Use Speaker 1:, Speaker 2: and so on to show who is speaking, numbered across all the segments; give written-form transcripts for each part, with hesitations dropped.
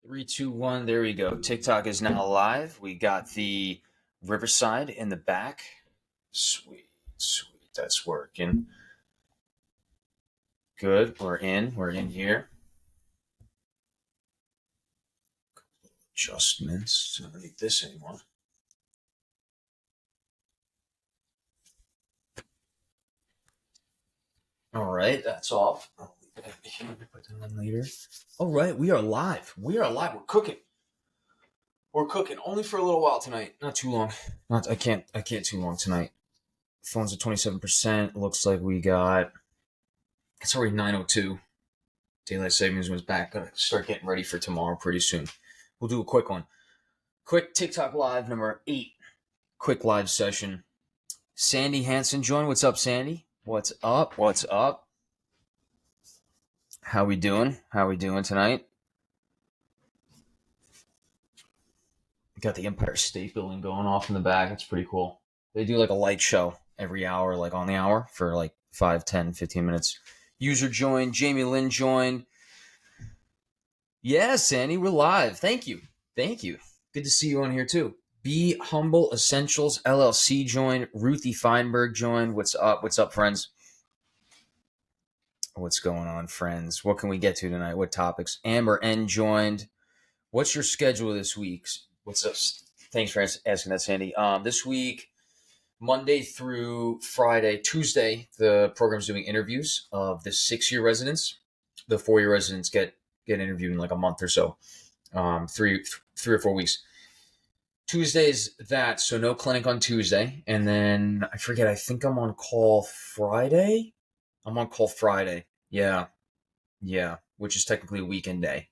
Speaker 1: Three, two, one. There we go. TikTok is now live. We got the Riverside in the back. Sweet, sweet. That's working. Good. We're in. We're in here. Adjustments. I don't need this anymore. All right. That's off. I'll leave that here. Put that on later. All right. We are live. We are live. We're cooking. We're cooking only for a little while tonight. Not too long. I can't too long tonight. Phone's at 27%. Looks like we got. It's already 9:02. Daylight savings was back. Gonna start getting ready for tomorrow pretty soon. We'll do a quick one. Quick TikTok live number 8. Quick live session. Sandy Hansen joined. What's up, Sandy? What's up? What's up? How we doing? How we doing tonight? Got the Empire State Building going off in the back. It's pretty cool. They do like a light show every hour, like on the hour for like 5, 10, 15 minutes. User joined. Jamie Lynn joined. Yeah, Sandy, we're live. Thank you. Thank you. Good to see you on here too. Be Humble Essentials LLC joined. Ruthie Feinberg joined. What's up? What's up, friends? What's going on, friends? What can we get to tonight? What topics? Amber N joined. What's your schedule this week? What's up? Thanks for asking that, Sandy. This week, Monday through Friday, Tuesday, the program's doing interviews of the 6-year residents. The 4-year residents get interviewed in like a month or so, 3 or 4 weeks. Tuesday's that, so no clinic on Tuesday. And then I forget, I think I'm on call Friday. Yeah, which is technically a weekend day.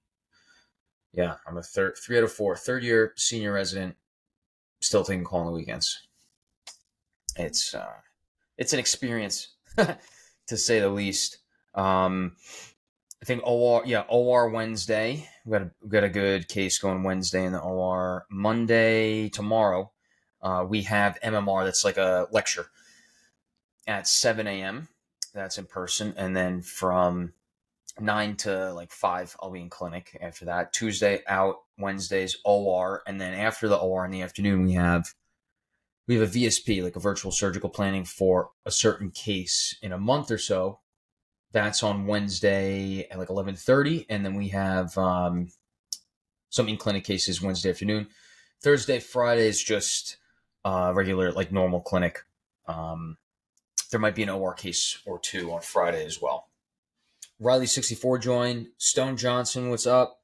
Speaker 1: Yeah, I'm a 3 out of 4, third-year senior resident, still taking call on the weekends. It's an experience, to say the least. I think OR Wednesday. We got a good case going Wednesday in the OR. Monday, tomorrow, we have MMR. That's like a lecture at 7 a.m. That's in person, and then from 9 to like 5, I'll be in clinic after that. Tuesday out, Wednesday's OR, and then after the OR in the afternoon, we have a VSP, like a virtual surgical planning for a certain case in a month or so. That's on Wednesday at like 11:30, and then we have some in-clinic cases Wednesday afternoon. Thursday, Friday is just regular, like normal clinic. There might be an OR case or two on Friday as well. Riley64 joined. Stone Johnson, what's up?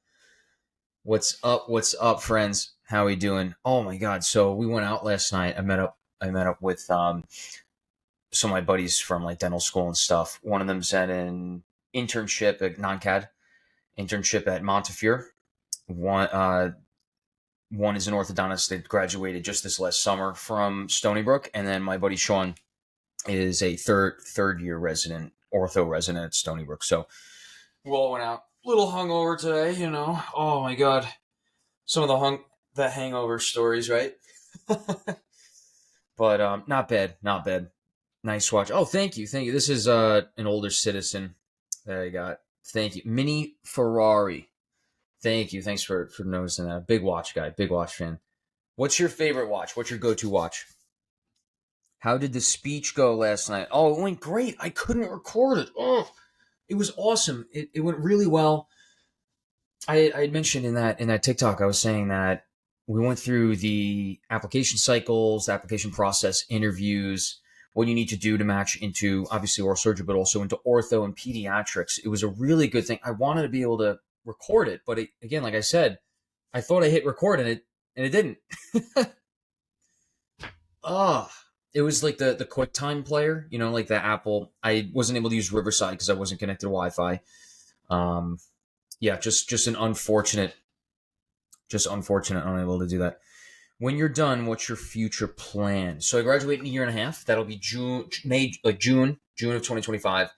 Speaker 1: What's up, friends? How are we doing? Oh my God! So we went out last night. I met up with some of my buddies from like dental school and stuff. One of them's at an internship at NonCAD, internship at Montefiore. One is an orthodontist that graduated just this last summer from Stony Brook, and then my buddy Sean is a third year resident, ortho resident at Stony Brook. So we all went out. A little hungover today, you know. Oh my God, some of the hangover stories, right? But not bad. Nice watch. Oh, thank you. This is an older citizen that I got. Thank you, Mini Ferrari. Thank you. Thanks for noticing that. Big watch guy, big watch fan. What's your favorite watch? What's your go-to watch? How did the speech go last night? Oh, it went great. I couldn't record it. Oh, it was awesome. It went really well. I had mentioned in that TikTok, I was saying that we went through the application cycles, the application process, interviews, what you need to do to match into obviously oral surgery, but also into ortho and pediatrics. It was a really good thing. I wanted to be able to record it, but again, like I said, I thought I hit record and it didn't. It was like the QuickTime player, you know, like the Apple. I wasn't able to use Riverside because I wasn't connected to Wi-Fi. Yeah, just unfortunate, unable to do that. When you're done, what's your future plan? So I graduate in a year and a half. That'll be June of 2025.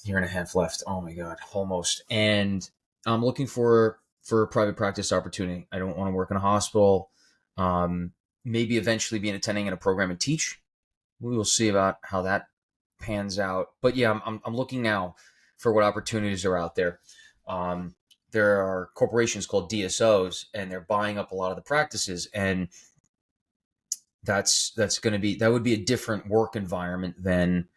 Speaker 1: Year and a half left. Oh my God, almost. And I'm looking for a private practice opportunity. I don't want to work in a hospital. Maybe eventually be attending in a program and teach. We will see about how that pans out. But yeah, I'm looking now for what opportunities are out there. there are corporations called DSOs, and they're buying up a lot of the practices, and that would be a different work environment than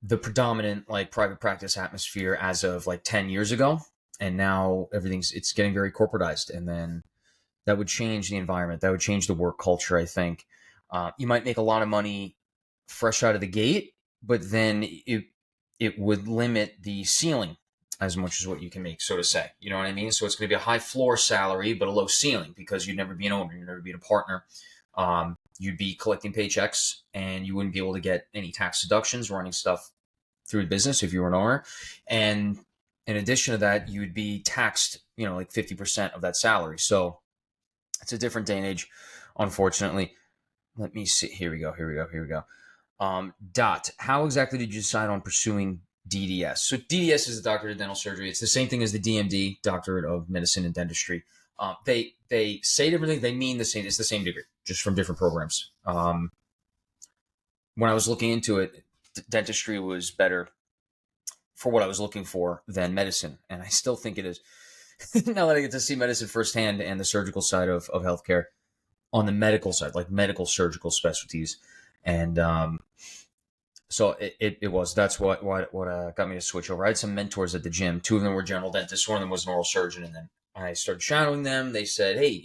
Speaker 1: the predominant like private practice atmosphere as of like 10 years ago. And now it's getting very corporatized, and then that would change the environment. That would change the work culture, I think. You might make a lot of money fresh out of the gate, but then it would limit the ceiling as much as what you can make, so to say. You know what I mean? So it's going to be a high floor salary, but a low ceiling, because you'd never be an owner, you'd never be a partner. You'd be collecting paychecks, and you wouldn't be able to get any tax deductions running stuff through the business if you were an owner. And in addition to that, you would be taxed, like 50% of that salary. So it's a different day and age, unfortunately. Let me see. Here we go. Dot, how exactly did you decide on pursuing DDS? So DDS is the Doctorate of Dental Surgery. It's the same thing as the DMD, Doctorate of Medicine and Dentistry. They say different things. They mean the same. It's the same degree, just from different programs. When I was looking into it, dentistry was better for what I was looking for than medicine, and I still think it is. Now that I get to see medicine firsthand and the surgical side of healthcare, on the medical side, like medical surgical specialties, and so that's what got me to switch over. I had some mentors at the gym. Two of them were general dentists. One of them was an oral surgeon, and then I started shadowing them. They said, "Hey,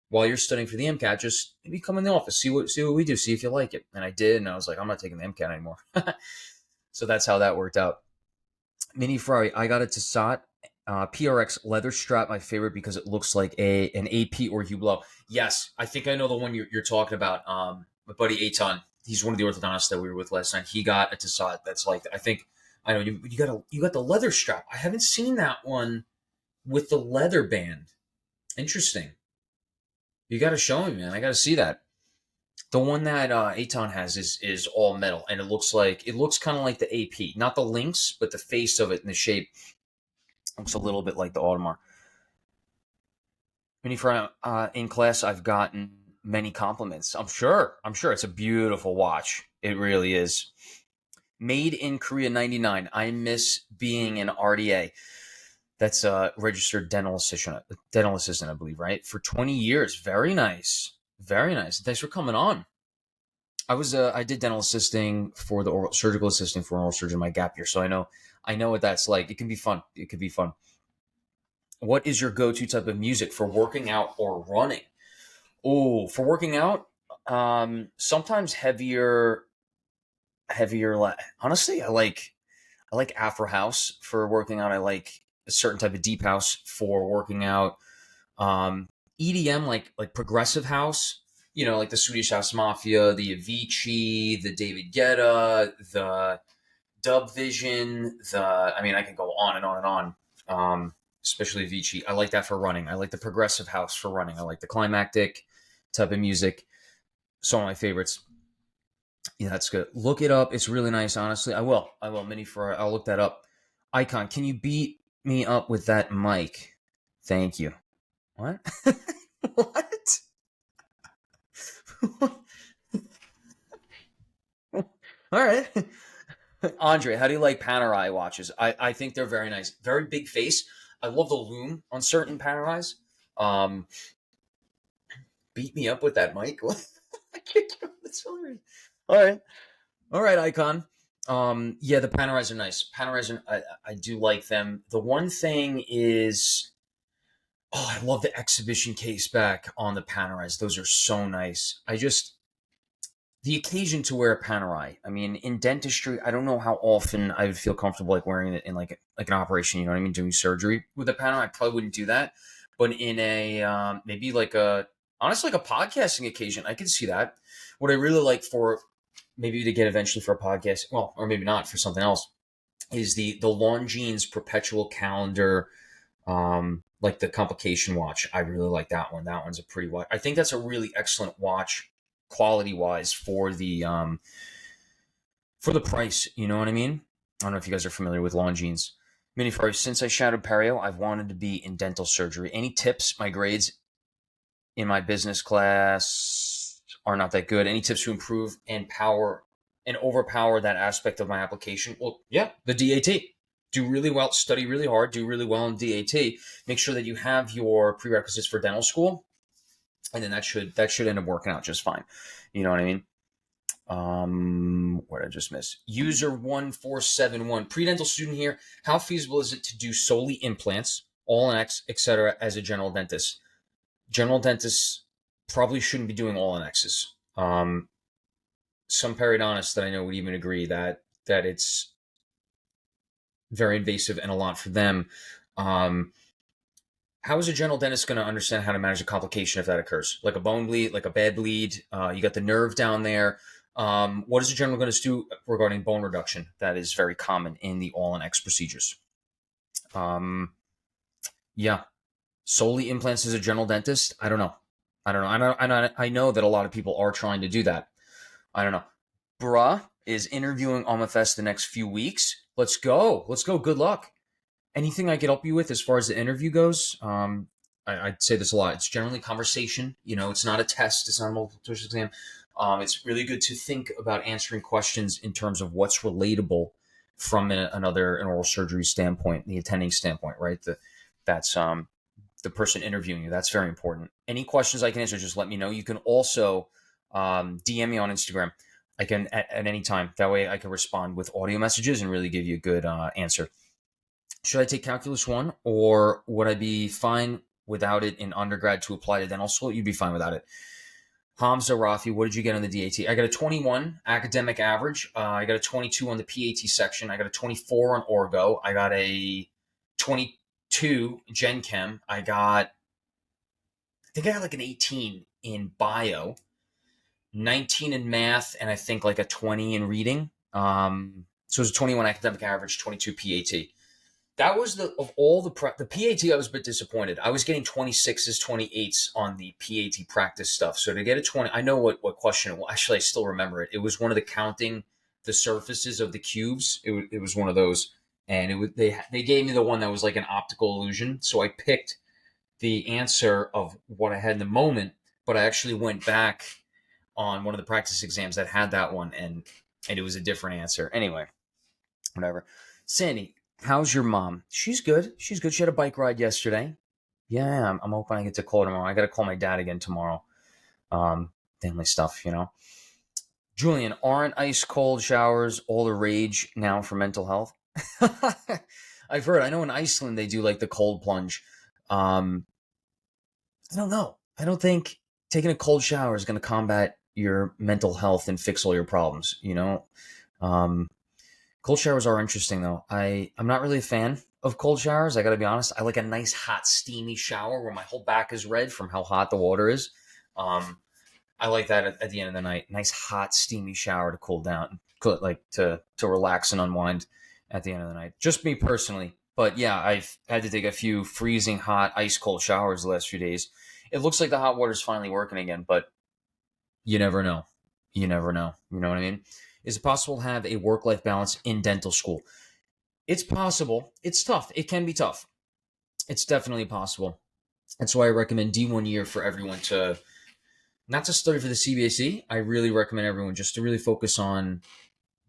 Speaker 1: while you're studying for the MCAT, just maybe come in the office, see what we do, see if you like it." And I did, and I was like, "I'm not taking the MCAT anymore." So that's how that worked out. Mini Ferrari, I got it to SOT. PRX leather strap, my favorite because it looks like an AP or Hublot. Yes, I think I know the one you're talking about. My buddy Eitan, he's one of the orthodontists that we were with last night. He got a Tissot that's like, I know you got the leather strap. I haven't seen that one with the leather band. Interesting. You got to show me, man. I got to see that. The one that Eitan has is all metal, and it looks kind of like the AP, not the links, but the face of it and the shape looks a little bit like the Audemars. In class, I've gotten many compliments. I'm sure it's a beautiful watch. It really is. Made in Korea 99. I miss being an RDA. That's a registered dental assistant, I believe, right? For 20 years. Very nice. Very nice. Thanks for coming on. I did dental assisting for the surgical assisting for an oral surgeon my gap year, so I know what that's like. It can be fun. It could be fun. What is your go-to type of music for working out or running? Oh, for working out, sometimes heavier. Honestly, I like Afro house for working out. I like a certain type of deep house for working out. EDM, like progressive house. Like the Swedish House Mafia, the Avicii, the David Guetta, the Dub Vision. I can go on and on and on. Especially Avicii. I like that for running. I like the progressive house for running. I like the climactic type of music. Some of my favorites. Yeah, that's good. Look it up. It's really nice, honestly. I will. I'll look that up. Icon, can you beat me up with that mic? Thank you. What? What? All right. Andre, how do you like Panerai watches? I think they're very nice. Very big face. I love the lume on certain Panerais. Beat me up with that mic. I can't get this. All right, Icon. Yeah, the Panerais are nice. I do like them. The one thing is, I love the exhibition case back on the Panerais. Those are so nice. The occasion to wear a Panerai. I mean, in dentistry, I don't know how often I would feel comfortable like wearing it in like an operation. You know what I mean? Doing surgery with a Panerai, I probably wouldn't do that. But in a maybe like honestly like a podcasting occasion, I could see that. What I really like for maybe to get eventually for a podcast, well, or maybe not for something else, is the Longines Perpetual Calendar, like the complication watch. I really like that one. That one's a pretty watch. I think that's a really excellent watch quality wise for the price. You know what I mean? I don't know if you guys are familiar with Longines. Mini Ferrari, since I shadowed Perio, I've wanted to be in dental surgery. Any tips? My grades in my business class are not that good. Any tips to improve and overpower that aspect of my application? Well, yeah, the DAT. do really well, study really hard, do really well in DAT. Make sure that you have your prerequisites for dental school, and then that should end up working out just fine. You know what I mean? What did I just miss? User 1471, pre-dental student here. How feasible is it to do solely implants, all in X, etc., as a general dentist? General dentists probably shouldn't be doing all in X's. Some periodontists that I know would even agree that it's very invasive and a lot for them. How is a general dentist going to understand how to manage a complication if that occurs? Like a bone bleed, like a bad bleed, you got the nerve down there. What is a general dentist do regarding bone reduction? That is very common in the all-in-X procedures. Yeah, solely implants as a general dentist. I don't know. I know that a lot of people are trying to do that. I don't know. Bruh is interviewing Omafest the next few weeks. Let's go. Good luck. Anything I could help you with as far as the interview goes? I'd say this a lot. It's generally conversation. It's not a test. It's not a multiple choice exam. It's really good to think about answering questions in terms of what's relatable from an oral surgery standpoint, the attending standpoint, right? That's the person interviewing you. That's very important. Any questions I can answer, just let me know. You can also DM me on Instagram. I can at any time. That way I can respond with audio messages and really give you a good answer. Should I take Calculus 1, or would I be fine without it in undergrad to apply to dental school? You'd be fine without it. Hamza Rafi, what did you get on the DAT? I got a 21 academic average. I got a 22 on the PAT section. I got a 24 on Orgo. I got a 22 Gen Chem. I think I got like an 18 in bio, 19 in math, and I think like a 20 in reading. So it was a 21 academic average, 22 PAT. That was of all the PAT, I was a bit disappointed. I was getting 26s, 28s on the PAT practice stuff. So to get a 20, I know what question it was. Actually, I still remember it. It was one of the counting the surfaces of the cubes. It was one of those. And they gave me the one that was like an optical illusion. So I picked the answer of what I had in the moment, but I actually went back on one of the practice exams that had that one, and it was a different answer. Anyway, whatever. Sandy, how's your mom? She's good. She had a bike ride yesterday. Yeah, I'm hoping I get to call her tomorrow. I got to call my dad again tomorrow. Family stuff, Julian, aren't ice cold showers all the rage now for mental health? I've heard. I know in Iceland they do like the cold plunge. I don't know. I don't think taking a cold shower is going to combat your mental health and fix all your problems. Cold showers are interesting, though. I'm not really a fan of cold showers. I got to be honest. I like a nice, hot, steamy shower where my whole back is red from how hot the water is. I like that at the end of the night. Nice, hot, steamy shower to cool down, like to relax and unwind at the end of the night. Just me personally. But yeah, I've had to take a few freezing hot, ice cold showers the last few days. It looks like the hot water's finally working again, but you never know. You never know. You know what I mean? Is it possible to have a work-life balance in dental school? It's possible. It's tough. It can be tough. It's definitely possible. That's why I recommend D1 year for everyone to not to study for the CBAC. I really recommend everyone just to really focus on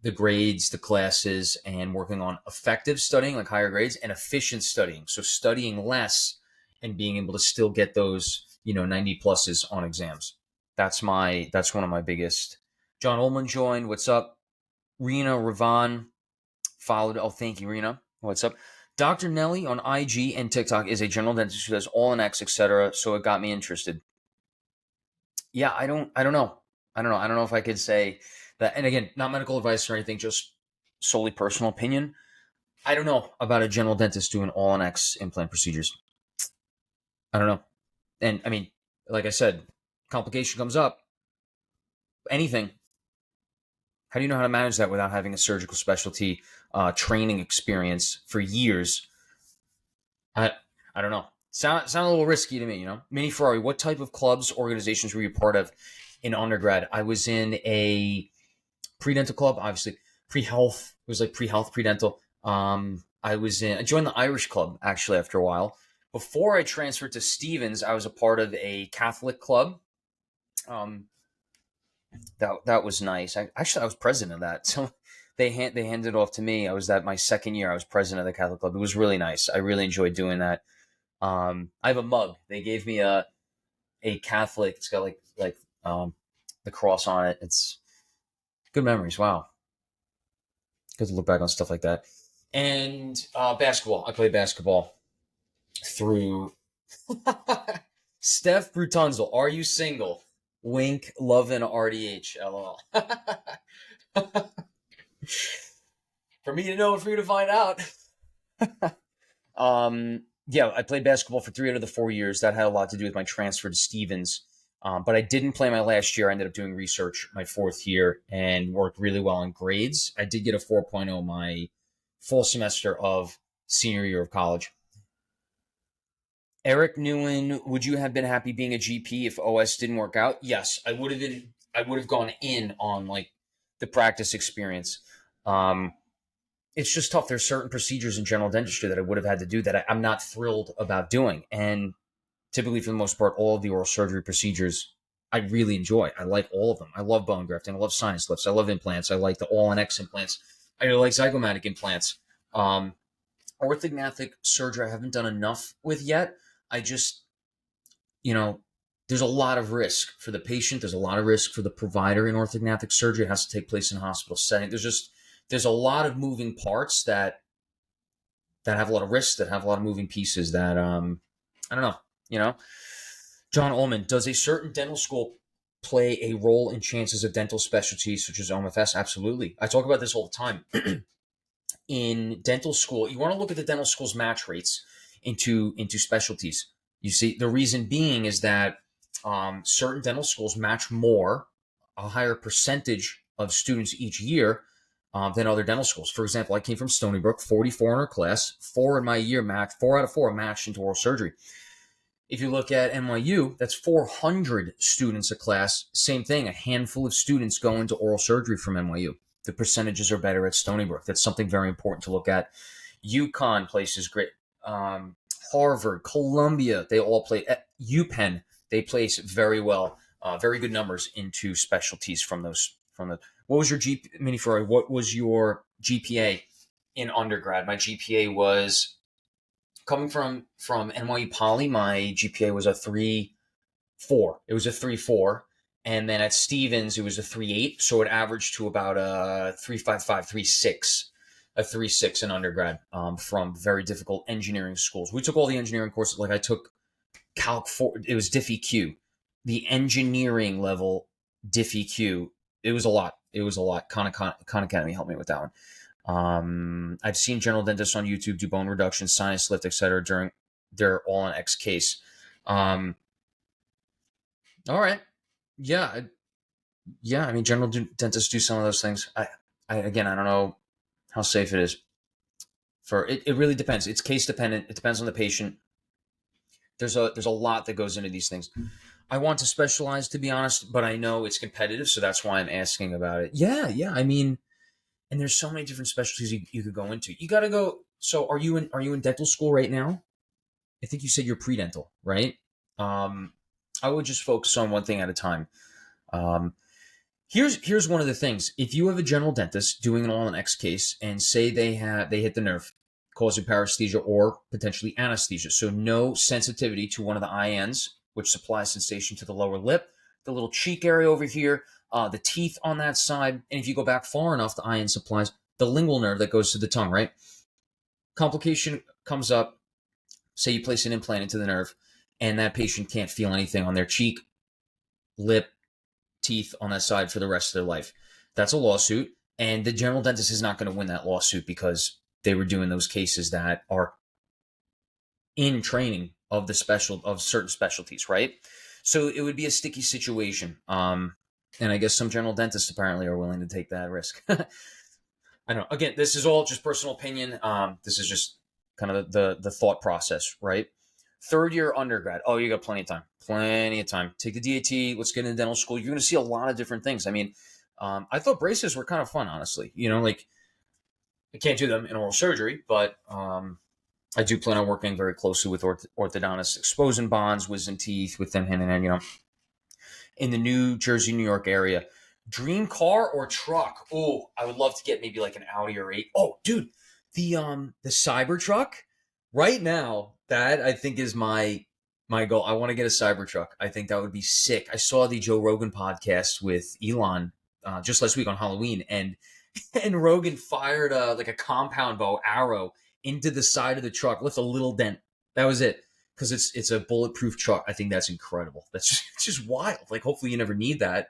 Speaker 1: the grades, the classes, and working on effective studying, like higher grades, and efficient studying. So studying less and being able to still get those, 90 pluses on exams. That's one of my biggest. John Ullman joined. What's up? Rena Ravan followed. Oh, thank you, Rena. What's up? Dr. Nelly on IG and TikTok is a general dentist who does all in X, etc. So it got me interested. Yeah, I don't know. I don't know if I could say that. And again, not medical advice or anything, just solely personal opinion. I don't know about a general dentist doing all in X implant procedures. I don't know. And I mean, like I said, complication comes up, anything. How do you know how to manage that without having a surgical specialty training experience for years? I don't know. Sound a little risky to me, Mini Ferrari, what type of clubs, organizations were you part of in undergrad? I was in a pre-dental club, obviously. Pre-health. It was like pre-health, pre-dental. I joined the Irish club, actually, after a while. Before I transferred to Stevens, I was a part of a Catholic club. That was nice. I was president of that. So they handed it off to me. I was at my second year. I was president of the Catholic Club. It was really nice. I really enjoyed doing that. I have a mug. They gave me a Catholic. It's got the cross on it. It's good memories. Wow, good to look back on stuff like that. And basketball. I played basketball through Steph Brutunzel. Are you single? Wink, love and RDH. LOL. For me to know and for you to find out. Yeah, I played basketball for 3 out of the 4 years. That had a lot to do with my transfer to Stevens. But I didn't play my last year. I ended up doing research my 4th year and worked really well on grades. I did get a 4.0 my full semester of senior year of college. Eric Newen, would you have been happy being a GP if OS didn't work out? Yes, I would have been. I would have gone in on like the practice experience. It's just tough. There's certain procedures in general dentistry that I would have had to do that I'm not thrilled about doing. And typically, for the most part, all of the oral surgery procedures I really enjoy. I like all of them. I love bone grafting. I love sinus lifts. I love implants. I like the all-on-X implants. I really like zygomatic implants. Orthognathic surgery I haven't done enough with yet. I just, there's a lot of risk for the patient. There's a lot of risk for the provider in orthognathic surgery. It has to take place in a hospital setting. There's a lot of moving parts that have a lot of risks, that have a lot of moving pieces that, I don't know, John Ullman, does a certain dental school play a role in chances of dental specialties such as OMFS? Absolutely. I talk about this all the time. In dental school, you want to look at the dental school's match rates into specialties. You see, the reason being is that certain dental schools match a higher percentage of students each year than other dental schools. For example, I came from Stony Brook, 44 in our class, 4 in my year matched, 4 out of 4 matched into oral surgery. If you look at NYU, that's 400 students a class. Same thing, a handful of students go into oral surgery from NYU. The percentages are better at Stony Brook. That's something very important to look at. UConn places great. Harvard, Columbia, they all play. At UPenn, they place very well, very good numbers into specialties from those. What was your Mini Ferrari? What was your GPA in undergrad? My GPA was coming from NYU Poly. My GPA was a 3.4. It was a 3.4. And then at Stevens, it was a 3.8. So it averaged to about a 3.55, 3.6. A 3.6 in undergrad from very difficult engineering schools. We took all the engineering courses. Like I took Calc 4. It was DiffEQ. The engineering level DiffEQ. It was a lot. Khan Academy helped me with that one. I've seen general dentists on YouTube do bone reduction, sinus lift, etc. during their all-on-X case. All right. Yeah. I mean, general dentists do some of those things. I don't know how safe it is. It really depends. It's case dependent. It depends on the patient. There's a lot that goes into these things. I want to specialize, to be honest, but I know it's competitive, so that's why I'm asking about it. Yeah. I mean, and there's so many different specialties you could go into. You got to go. So are you in dental school right now? I think you said you're pre-dental, right? I would just focus on one thing at a time. Here's one of the things. If you have a general dentist doing an all-on-X case and say they hit the nerve, causing paresthesia or potentially anesthesia, so no sensitivity to one of the INs, which supplies sensation to the lower lip, the little cheek area over here, the teeth on that side, and if you go back far enough, the IN supplies the lingual nerve that goes to the tongue, right? Complication comes up, say you place an implant into the nerve, and that patient can't feel anything on their cheek, lip, teeth on that side for the rest of their life. That's a lawsuit, and the general dentist is not going to win that lawsuit because they were doing those cases that are in training of certain specialties, right? So it would be a sticky situation. And I guess some general dentists apparently are willing to take that risk. I don't know. Again, this is all just personal opinion. This is just kind of the thought process, right? 3rd year undergrad. Oh, you got plenty of time. Take the DAT. Let's get into dental school. You're going to see a lot of different things. I mean, I thought braces were kind of fun, honestly. Like I can't do them in oral surgery, but I do plan on working very closely with orthodontists, exposing bonds, wisdom teeth, with them hand in hand, in the New Jersey, New York area. Dream car or truck? Oh, I would love to get maybe like an Audi or 8. Oh, dude, the Cybertruck right now, that I think is my goal. I want to get a Cybertruck. I think that would be sick. I saw the Joe Rogan podcast with Elon just last week on Halloween, and and Rogan fired like a compound bow arrow into the side of the truck, left a little dent. That was it, because it's a bulletproof truck. I think that's incredible. That's just, it's just wild. Like, hopefully you never need that,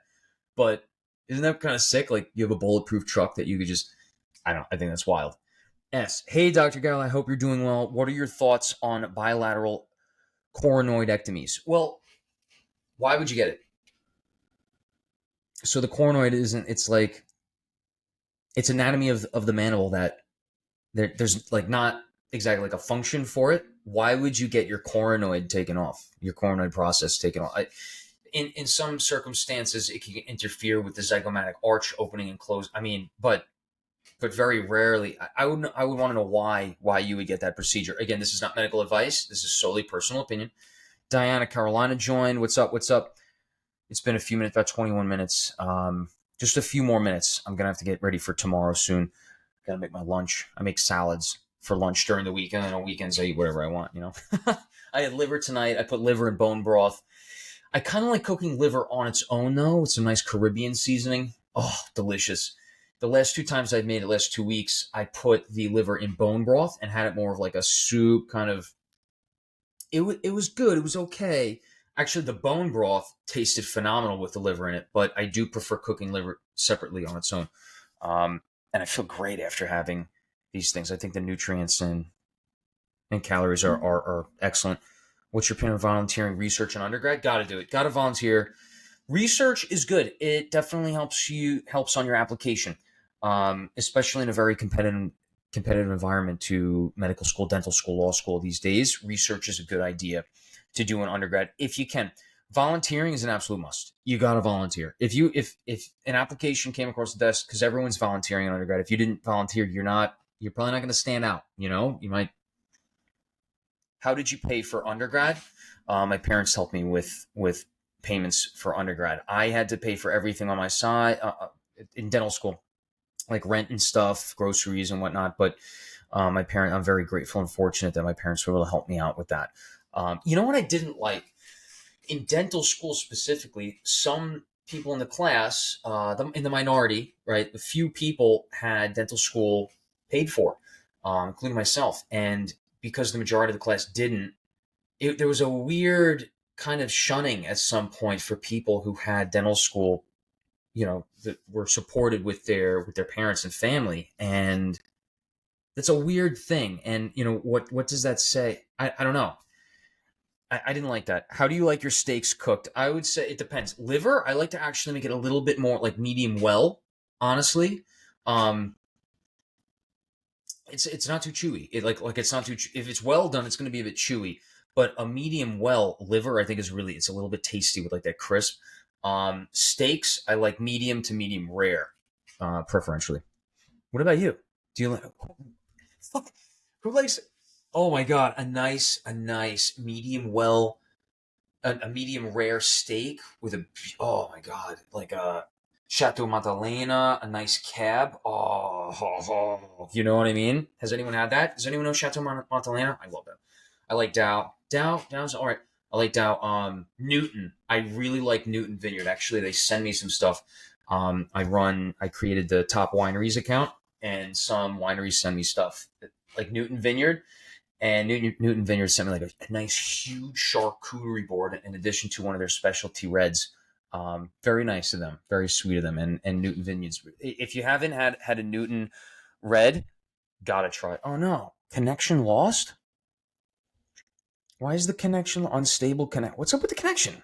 Speaker 1: but isn't that kind of sick? Like, you have a bulletproof truck that you could just, I don't know. I think that's wild. S. Hey, Dr. Gal, I hope you're doing well. What are your thoughts on bilateral coronoidectomies? Well, why would you get it? So the coronoid isn't, it's like, it's anatomy of the mandible that there's like not exactly like a function for it. Why would you get your coronoid taken off, your coronoid process taken off? In some circumstances, it can interfere with the zygomatic arch opening and close. I mean, but very rarely. I would want to know why you would get that procedure. Again, this is not medical advice. This is solely personal opinion. Diana Carolina joined. What's up? What's up? It's been a few minutes, about 21 minutes. Just a few more minutes. I'm gonna have to get ready for tomorrow soon. Gotta make my lunch. I make salads for lunch during the weekend, and on weekends I eat whatever I want. I had liver tonight. I put liver in bone broth. I kind of like cooking liver on its own, though, with some nice Caribbean seasoning. Oh, delicious. The last 2 times I've made it, last 2 weeks, I put the liver in bone broth and had it more of like a soup kind of. It was good. It was okay. Actually, the bone broth tasted phenomenal with the liver in it, but I do prefer cooking liver separately on its own. And I feel great after having these things. I think the nutrients and calories are excellent. What's your opinion on volunteering research in undergrad? Got to do it. Got to volunteer. Research is good. It definitely helps on your application, especially in a very competitive environment to medical school, dental school, law school these days. Research is a good idea to do in undergrad if you can. Volunteering is an absolute must. You got to volunteer. If an application came across the desk, because everyone's volunteering in undergrad, if you didn't volunteer, you're probably not going to stand out. You might. How did you pay for undergrad? My parents helped me with payments for undergrad. I had to pay for everything on my side in dental school, like rent and stuff, groceries and whatnot. But I'm very grateful and fortunate that my parents were able to help me out with that. You know what I didn't like? In dental school specifically, some people in the class, in the minority, right? A few people had dental school paid for, including myself. And because the majority of the class didn't, there was a weird kind of shunning at some point for people who had dental school, that were supported with their parents and family. And that's a weird thing. And, what does that say? I don't know. I didn't like that. How do you like your steaks cooked? I would say it depends. Liver, I like to actually make it a little bit more like medium well, honestly. Um, it's not too chewy. It's not too if it's well done, it's going to be a bit chewy. But a medium well liver, I think it's a little bit tasty with like that crisp. Steaks, I like medium to medium rare, preferentially. What about you? Do you like? Fuck, who likes? Oh my god, a nice medium well, a medium rare steak with oh my god, like a Chateau Montelena, a nice cab. Oh, you know what I mean? Has anyone had that? Does anyone know Chateau Montelena? I love that. I like Dow's all right. I like Dow. Newton. I really like Newton Vineyard. Actually, they send me some stuff. I created the Top Wineries account, and some wineries send me stuff like Newton Vineyard. And Newton Vineyard sent me like a nice, huge charcuterie board in addition to one of their specialty reds. Very nice of them, very sweet of them. And Newton Vineyards. If you haven't had a Newton red, gotta try it. Oh no, connection lost. Why is the connection unstable? What's up with the connection?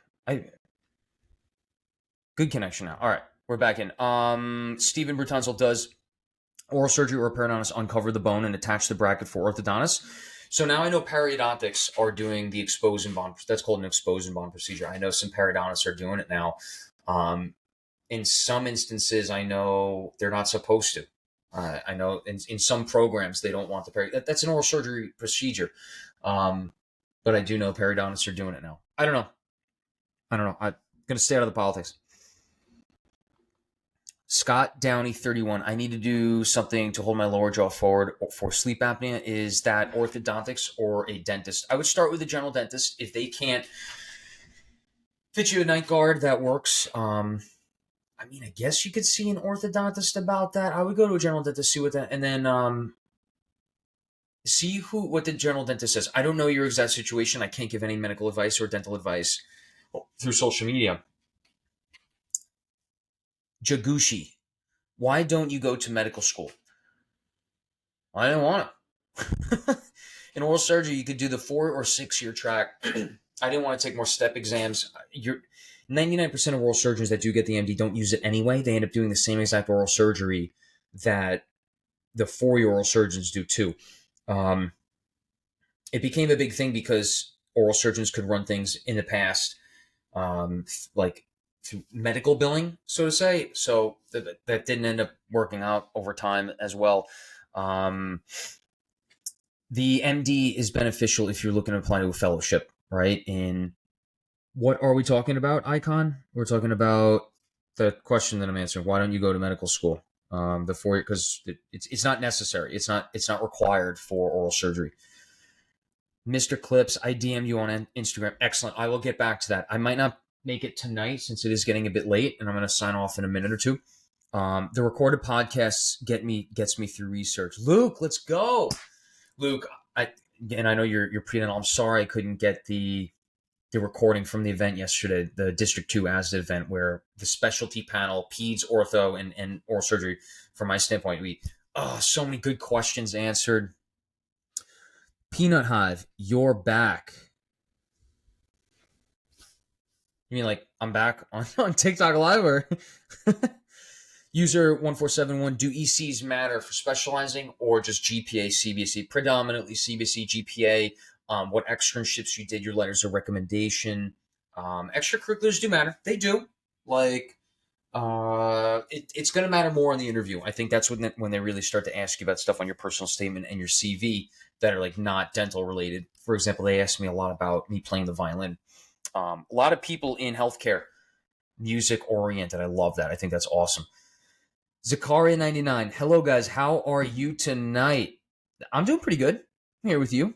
Speaker 1: Good connection now. All right, we're back in. Stephen Bertanzel does oral surgery or periodontists uncover the bone and attach the bracket for orthodontists. So now I know periodontics are doing the expose and bond. That's called an expose and bond procedure. I know some periodontists are doing it now. In some instances, I know they're not supposed to. I know in some programs they don't want the that's an oral surgery procedure. But I do know periodontists are doing it now. I don't know. I'm going to stay out of the politics. Scott Downey 31. I need to do something to hold my lower jaw forward for sleep apnea. Is that orthodontics or a dentist? I would start with a general dentist. If they can't fit you a night guard, that works. I mean, I guess you could see an orthodontist about that. I would go to a general dentist, see what that, and then see what the general dentist says. I don't know your exact situation. I can't give any medical advice or dental advice through social media. Jagushi, why don't you go to medical school? I didn't want to. In oral surgery, you could do the 4 or 6 year track. I didn't want to take more step exams. 99% of oral surgeons that do get the MD don't use it anyway. They end up doing the same exact oral surgery that the 4-year oral surgeons do too. It became a big thing because oral surgeons could run things in the past, like through medical billing, so to say. So that didn't end up working out over time as well. The MD is beneficial if you're looking to apply to a fellowship, right? In what are we talking about, Icon? We're talking about the question that I'm answering. Why don't you go to medical school? The 4 year, because it's not necessary. It's not required for oral surgery. Mr. Clips, I DM you on Instagram. Excellent. I will get back to that. I might not make it tonight since it is getting a bit late, and I'm going to sign off in a minute or two. The recorded podcasts gets me through research. Luke, let's go. Luke, I know you're prenatal. I'm sorry I couldn't get the recording from the event yesterday, the District 2 ASDA event, where the specialty panel, peds, ortho, and oral surgery, from my standpoint, so many good questions answered. Peanut Hive, you're back. You mean like I'm back on TikTok Live? Or User 1471, do ECs matter for specializing or just GPA, CBSE? Predominantly CBSE, GPA. What externships you did, your letters of recommendation. Extracurriculars do matter. They do. Like, it's going to matter more in the interview. I think that's when they really start to ask you about stuff on your personal statement and your CV that are like not dental related. For example, they asked me a lot about me playing the violin. A lot of people in healthcare, music oriented. I love that. I think that's awesome. Zakaria99, hello guys, how are you tonight? I'm doing pretty good. I'm here with you.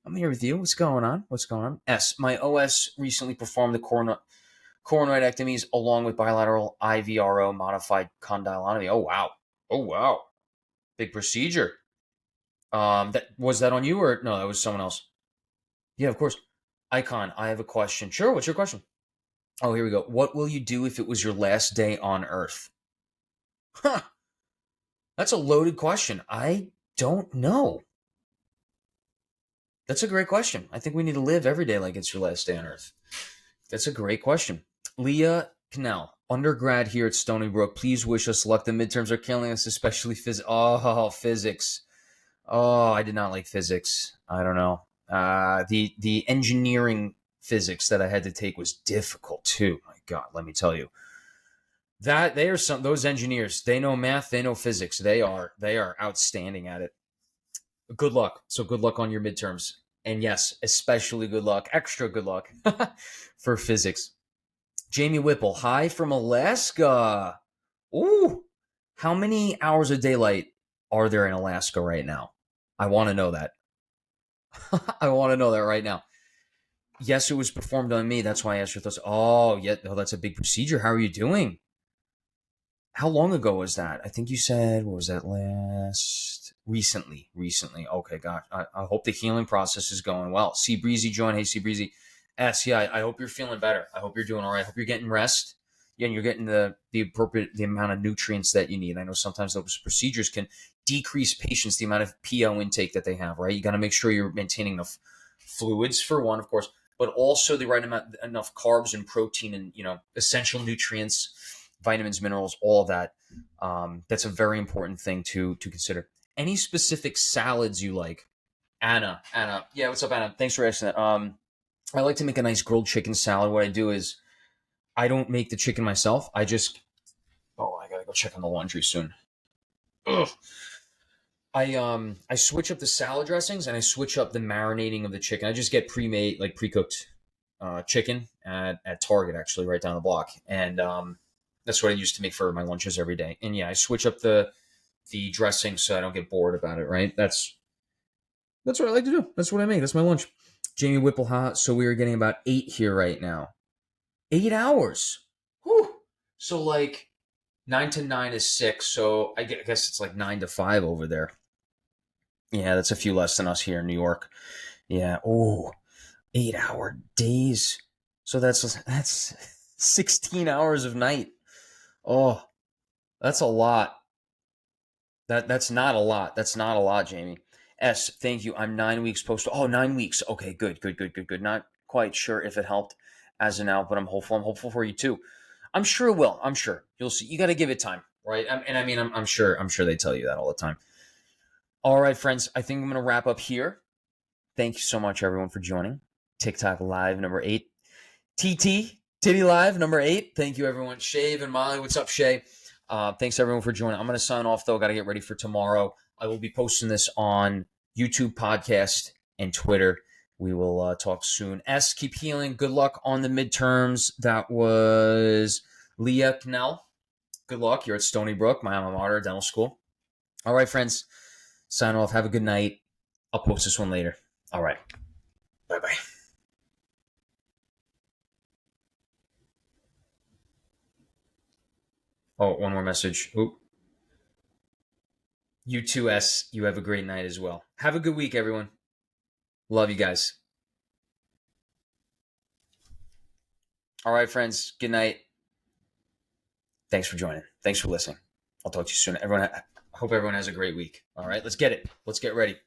Speaker 1: What's going on? S, my OS recently performed the coronoidectomies along with bilateral IVRO modified condylotomy. Oh wow. Big procedure. That was that on you or no, that was someone else? Yeah, of course. Icon, I have a question. Sure, what's your question? Oh, here we go. What will you do if it was your last day on Earth? Huh. That's a loaded question. I don't know. That's a great question. I think we need to live every day like it's your last day on Earth. That's a great question. Leah Canal, undergrad here at Stony Brook. Please wish us luck. The midterms are killing us, especially physics. Oh, physics. Oh, I did not like physics. I don't know. The engineering physics that I had to take was difficult too. My God, let me tell you. That they are those engineers. They know math. They know physics. They are outstanding at it. Good luck. So good luck on your midterms. And yes, especially good luck, extra good luck for physics. Jamie Whipple, hi from Alaska. Ooh, how many hours of daylight are there in Alaska right now? I want to know that. I want to know that right now. Yes, it was performed on me. That's why I asked your thoughts. Oh, yeah. Oh, that's a big procedure. How are you doing? How long ago was that? I think you said, what was that last? Recently. Okay, gosh. I hope the healing process is going well. C Breezy join. Hey, C Breezy. S, yeah, I hope you're feeling better. I hope you're doing all right. I hope you're getting rest. Yeah, and you're getting the amount of nutrients that you need. I know sometimes those procedures can decrease patients the amount of PO intake that they have, right? You got to make sure you're maintaining enough fluids for one, of course, but also the right amount, enough carbs and protein and, essential nutrients, vitamins, minerals, all of that. That's a very important thing to consider. Any specific salads you like? Anna. Yeah, what's up, Anna? Thanks for asking that. I like to make a nice grilled chicken salad. What I do is I don't make the chicken myself. I gotta go check on the laundry soon. Ugh. I switch up the salad dressings and I switch up the marinating of the chicken. I just get pre-made, like pre-cooked chicken at Target, actually, right down the block. And That's what I used to make for my lunches every day. And yeah, I switch up the dressing so I don't get bored about it. Right? That's what I like to do. That's what I make. That's my lunch. Jamie Whipple hot. So we are getting about 8 here right now. 8 hours. Whew. So like 9 to 9 is 6. So I guess it's like 9 to 5 over there. Yeah, that's a few less than us here in New York. Yeah. Oh, 8 hour days. So that's 16 hours of night. Oh, that's a lot. That's not a lot. That's not a lot, Jamie. S, thank you. I'm 9 weeks postal. Oh, 9 weeks. Okay, good, good, good, good, good. Not quite sure if it helped as of now, but I'm hopeful. I'm hopeful for you too. I'm sure it will. I'm sure you'll see. You got to give it time, right? And I mean, I'm sure. I'm sure they tell you that all the time. All right, friends. I think I'm going to wrap up here. Thank you so much, everyone, for joining. TikTok Live number 8. TT Titty Live number 8. Thank you, everyone. Shave and Molly. What's up, Shay? Thanks, everyone, for joining. I'm going to sign off, though. Got to get ready for tomorrow. I will be posting this on YouTube, podcast, and Twitter. We will talk soon. S, keep healing. Good luck on the midterms. That was Leah Knell. Good luck. You're at Stony Brook, my alma mater, dental school. All right, friends. Sign off. Have a good night. I'll post this one later. All right. Bye-bye. Oh, one more message. Oop. You too, S. You have a great night as well. Have a good week, everyone. Love you guys. All right, friends. Good night. Thanks for joining. Thanks for listening. I'll talk to you soon. Everyone, I hope everyone has a great week. All right, let's get it. Let's get ready.